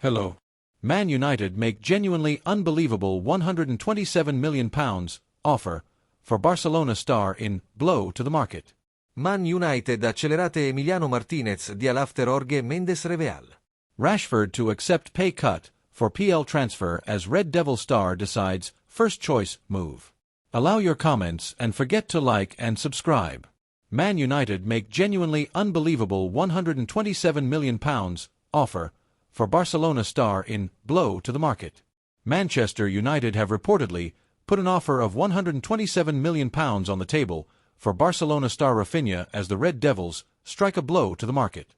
Hello. Man United make genuinely unbelievable £127 million offer for Barcelona star in blow to the market. Man United accelerate Emiliano Martinez di all'after Jorge Mendes Reveal. Rashford to accept pay cut for PL transfer as Red Devil star decides first choice move. Allow your comments and forget to like and subscribe. Man United make genuinely unbelievable £127 million offer for Barcelona star in blow to the market. Manchester United have reportedly put an offer of £127 million on the table for Barcelona star Raphinha as the Red Devils strike a blow to the market.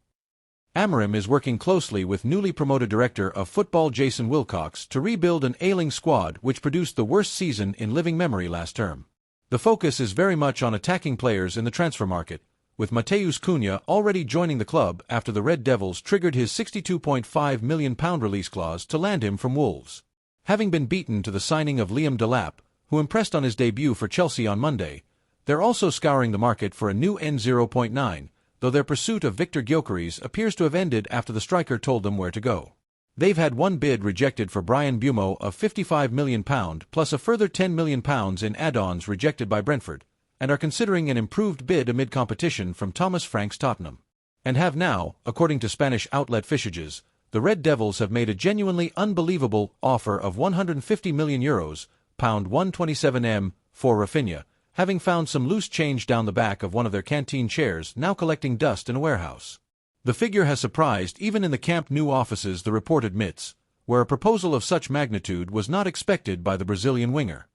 Amorim is working closely with newly promoted director of football Jason Wilcox to rebuild an ailing squad which produced the worst season in living memory last term. The focus is very much on attacking players in the transfer market, with Matheus Cunha already joining the club after the Red Devils triggered his £62.5 million release clause to land him from Wolves. Having been beaten to the signing of Liam Delap, who impressed on his debut for Chelsea on Monday, they're also scouring the market for a new N0.9, though their pursuit of Victor Gyökeres appears to have ended after the striker told them where to go. They've had one bid rejected for Bryan Mbeumo of £55 million plus a further £10 million in add-ons rejected by Brentford, and are considering an improved bid amid competition from Thomas Frank's Tottenham. And have now, according to Spanish outlet Fichajes, the Red Devils have made a genuinely unbelievable offer of €150 million, £127m, for Raphinha, having found some loose change down the back of one of their canteen chairs now collecting dust in a warehouse. The figure has surprised even in the Camp Nou offices, the report admits, where a proposal of such magnitude was not expected by the Brazilian winger.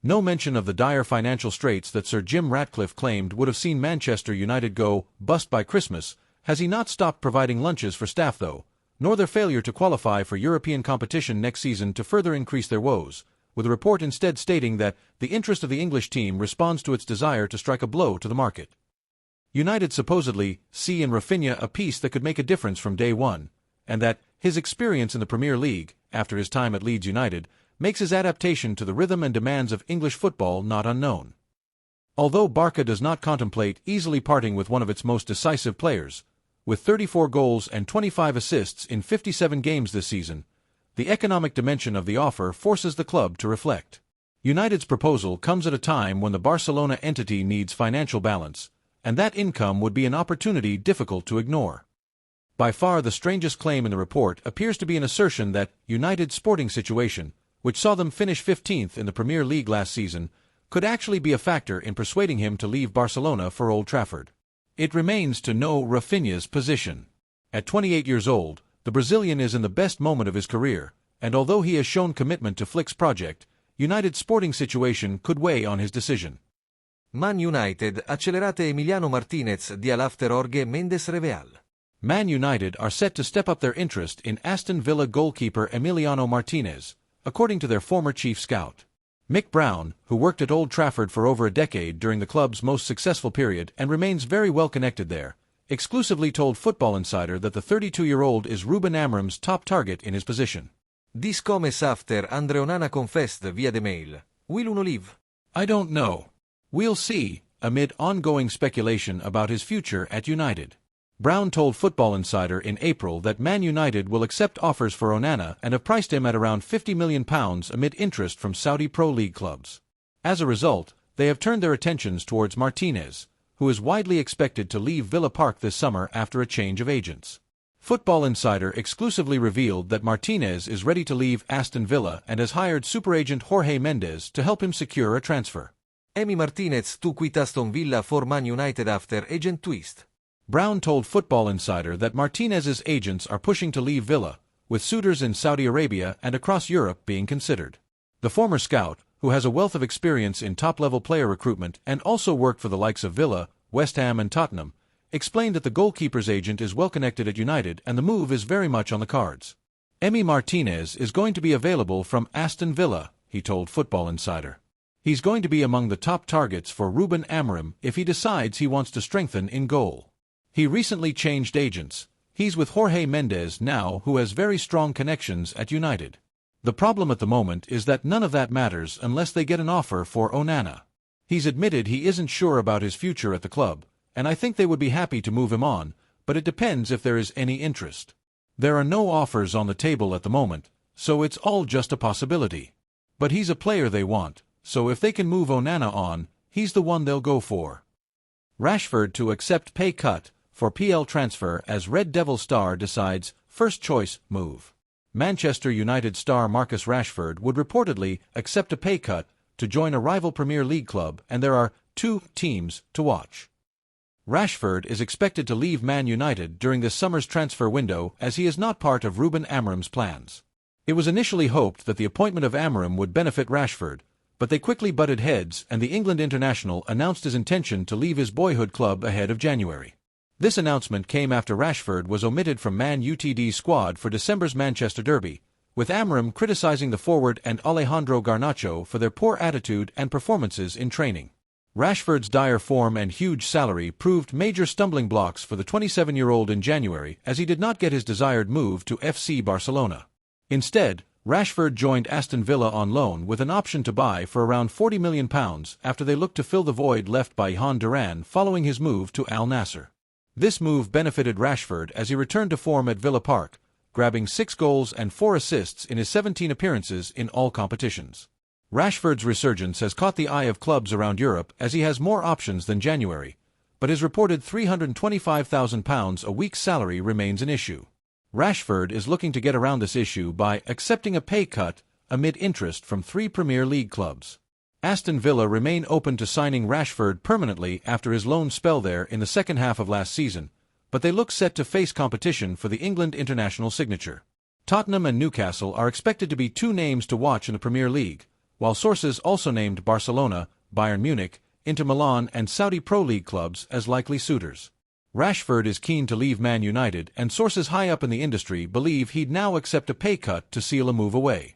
No mention of the dire financial straits that Sir Jim Ratcliffe claimed would have seen Manchester United go bust by Christmas, has he not stopped providing lunches for staff though, nor their failure to qualify for European competition next season to further increase their woes, with a report instead stating that the interest of the English team responds to its desire to strike a blow to the market. United supposedly see in Raphinha a piece that could make a difference from day one, and that his experience in the Premier League, after his time at Leeds United, makes his adaptation to the rhythm and demands of English football not unknown. Although Barca does not contemplate easily parting with one of its most decisive players, with 34 goals and 25 assists in 57 games this season, the economic dimension of the offer forces the club to reflect. United's proposal comes at a time when the Barcelona entity needs financial balance, and that income would be an opportunity difficult to ignore. By far the strangest claim in the report appears to be an assertion that United's sporting situation, which saw them finish 15th in the Premier League last season, could actually be a factor in persuading him to leave Barcelona for Old Trafford. It remains to know Raphinha's position. At 28 years old, the Brazilian is in the best moment of his career, and although he has shown commitment to Flick's project, United's sporting situation could weigh on his decision. Man United accelerate Emiliano Martinez di all'after Jorge Mendes Reveal. Man United are set to step up their interest in Aston Villa goalkeeper Emiliano Martinez, according to their former chief scout. Mick Brown, who worked at Old Trafford for over a decade during the club's most successful period and remains very well connected there, exclusively told Football Insider that the 32-year-old is Ruben Amorim's top target in his position. This comes after Andre Onana confessed via the mail. Will Uno leave? I don't know. We'll see, amid ongoing speculation about his future at United. Brown told Football Insider in April that Man United will accept offers for Onana and have priced him at around £50 million amid interest from Saudi Pro League clubs. As a result, they have turned their attentions towards Martinez, who is widely expected to leave Villa Park this summer after a change of agents. Football Insider exclusively revealed that Martinez is ready to leave Aston Villa and has hired superagent Jorge Mendes to help him secure a transfer. Emi Martinez to quit Aston Villa for Man United after agent twist. Brown told Football Insider that Martinez's agents are pushing to leave Villa, with suitors in Saudi Arabia and across Europe being considered. The former scout, who has a wealth of experience in top-level player recruitment and also worked for the likes of Villa, West Ham and Tottenham, explained that the goalkeeper's agent is well connected at United and the move is very much on the cards. Emi Martinez is going to be available from Aston Villa, he told Football Insider. He's going to be among the top targets for Ruben Amorim if he decides he wants to strengthen in goal. He recently changed agents. He's with Jorge Mendes now, who has very strong connections at United. The problem at the moment is that none of that matters unless they get an offer for Onana. He's admitted he isn't sure about his future at the club, and I think they would be happy to move him on, but it depends if there is any interest. There are no offers on the table at the moment, so it's all just a possibility. But he's a player they want, so if they can move Onana on, he's the one they'll go for. Rashford to accept pay cut for PL transfer as Red Devil star decides first choice move. Manchester United star Marcus Rashford would reportedly accept a pay cut to join a rival Premier League club, and there are two teams to watch. Rashford is expected to leave Man United during this summer's transfer window as he is not part of Ruben Amorim's plans. It was initially hoped that the appointment of Amorim would benefit Rashford, but they quickly butted heads and the England international announced his intention to leave his boyhood club ahead of January. This announcement came after Rashford was omitted from Man Utd's squad for December's Manchester derby, with Amorim criticizing the forward and Alejandro Garnacho for their poor attitude and performances in training. Rashford's dire form and huge salary proved major stumbling blocks for the 27-year-old in January as he did not get his desired move to FC Barcelona. Instead, Rashford joined Aston Villa on loan with an option to buy for around £40 million after they looked to fill the void left by Johan Duran following his move to Al Nassr. This move benefited Rashford as he returned to form at Villa Park, grabbing 6 goals and 4 assists in his 17 appearances in all competitions. Rashford's resurgence has caught the eye of clubs around Europe as he has more options than January, but his reported £325,000 a week salary remains an issue. Rashford is looking to get around this issue by accepting a pay cut amid interest from 3 Premier League clubs. Aston Villa remain open to signing Rashford permanently after his loan spell there in the second half of last season, but they look set to face competition for the England international signature. Tottenham and Newcastle are expected to be 2 names to watch in the Premier League, while sources also named Barcelona, Bayern Munich, Inter Milan and Saudi Pro League clubs as likely suitors. Rashford is keen to leave Man United, and sources high up in the industry believe he'd now accept a pay cut to seal a move away.